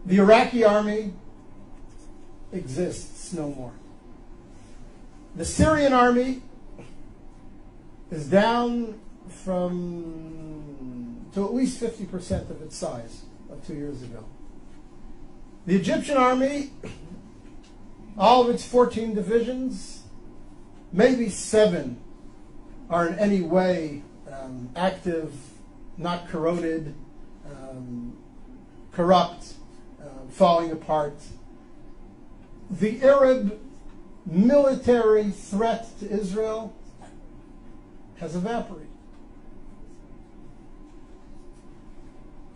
The Iraqi army exists no more. The Syrian army is down to at least 50% of its size of 2 years ago. The Egyptian army, all of its 14 divisions, maybe 7 are in any way active, not corroded, corrupt, falling apart. The Arab military threat to Israel has evaporated.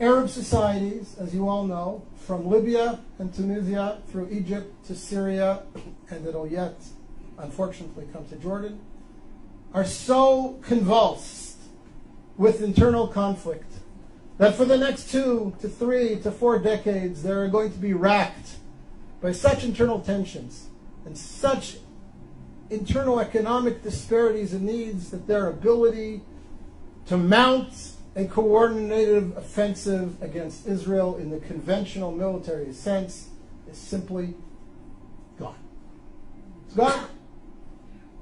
Arab societies, as you all know, from Libya and Tunisia through Egypt to Syria, and it'll yet, unfortunately, come to Jordan, are so convulsed with internal conflict that for the next 2 to 3 to 4 decades, they're going to be racked by such internal tensions and such internal economic disparities and needs that their ability to mount a coordinated offensive against Israel in the conventional military sense is simply gone. It's gone.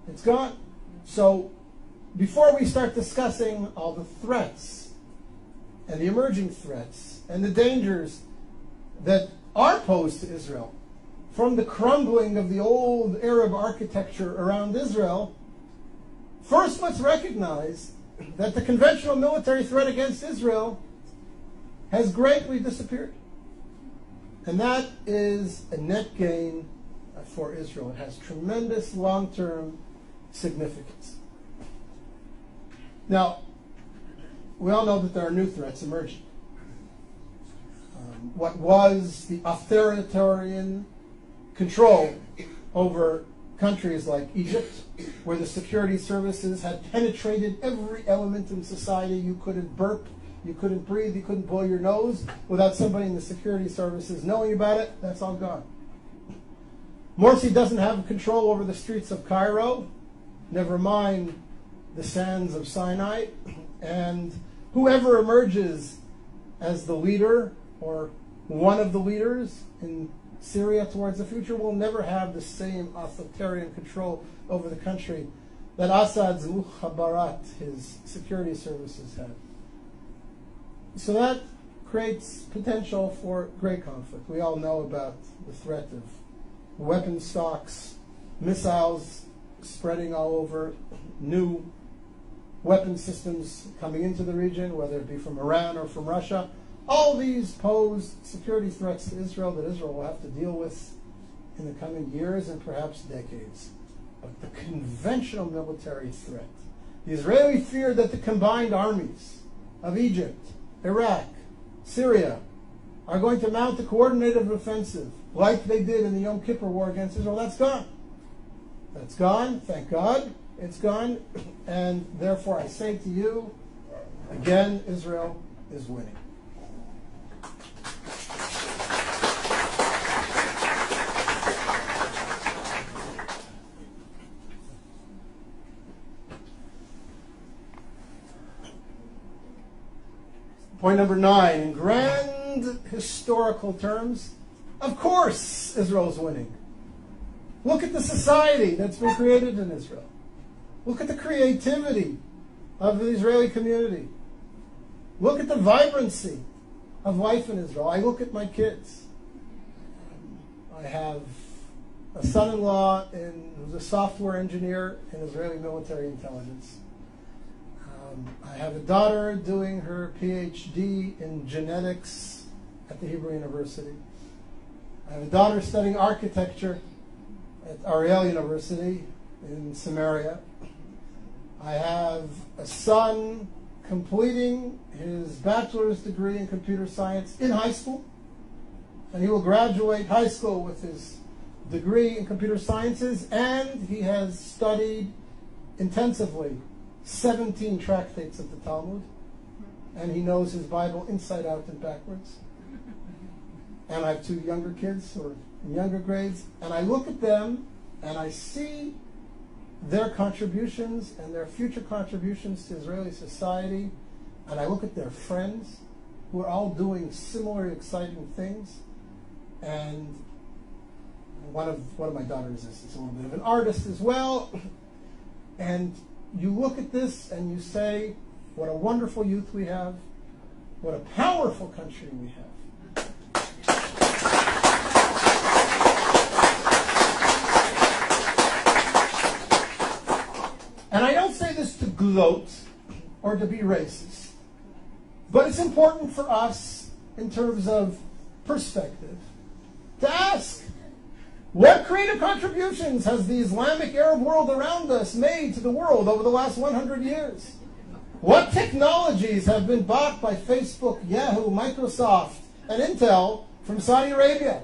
It's gone. So before we start discussing all the threats and the emerging threats and the dangers that are posed to Israel from the crumbling of the old Arab architecture around Israel, first let's recognize that the conventional military threat against Israel has greatly disappeared. And that is a net gain for Israel. It has tremendous long-term significance. Now, we all know that there are new threats emerging. What was the authoritarian control over countries like Egypt, where the security services had penetrated every element in society. You couldn't burp, you couldn't breathe, you couldn't blow your nose without somebody in the security services knowing about it. That's all gone. Morsi doesn't have control over the streets of Cairo, never mind the sands of Sinai. And whoever emerges as the leader or one of the leaders in Syria towards the future will never have the same authoritarian control over the country that Assad's mukhabarat, his security services, had. So that creates potential for great conflict. We all know about the threat of weapon stocks, missiles spreading all over, new weapon systems coming into the region, whether it be from Iran or from Russia. All these pose security threats to Israel that Israel will have to deal with in the coming years and perhaps decades. But the conventional military threat, the Israeli fear that the combined armies of Egypt, Iraq, Syria are going to mount a coordinated offensive like they did in the Yom Kippur War against Israel, that's gone. That's gone, thank God, it's gone. And therefore I say to you, again, Israel is winning. Point number 9, in grand historical terms, of course Israel is winning. Look at the society that's been created in Israel. Look at the creativity of the Israeli community. Look at the vibrancy of life in Israel. I look at my kids. I have a son-in-law who's a software engineer in Israeli military intelligence. I have a daughter doing her PhD in genetics at the Hebrew University. I have a daughter studying architecture at Ariel University in Samaria. I have a son completing his bachelor's degree in computer science in high school, and he will graduate high school with his degree in computer sciences, and he has studied intensively 17 tractates of the Talmud, and he knows his Bible inside out and backwards. And I have 2 younger kids who are in younger grades, and I look at them and I see their contributions and their future contributions to Israeli society, and I look at their friends who are all doing similar exciting things, And one of my daughters is a little bit of an artist as well. And you look at this and you say, what a wonderful youth we have, what a powerful country we have. And I don't say this to gloat or to be racist, but it's important for us in terms of perspective to ask, what creative contributions has the Islamic Arab world around us made to the world over the last 100 years? What technologies have been bought by Facebook, Yahoo, Microsoft, and Intel from Saudi Arabia?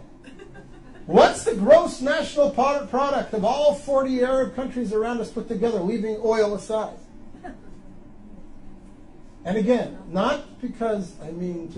What's the gross national product of all 40 Arab countries around us put together, leaving oil aside? And again, not because I mean to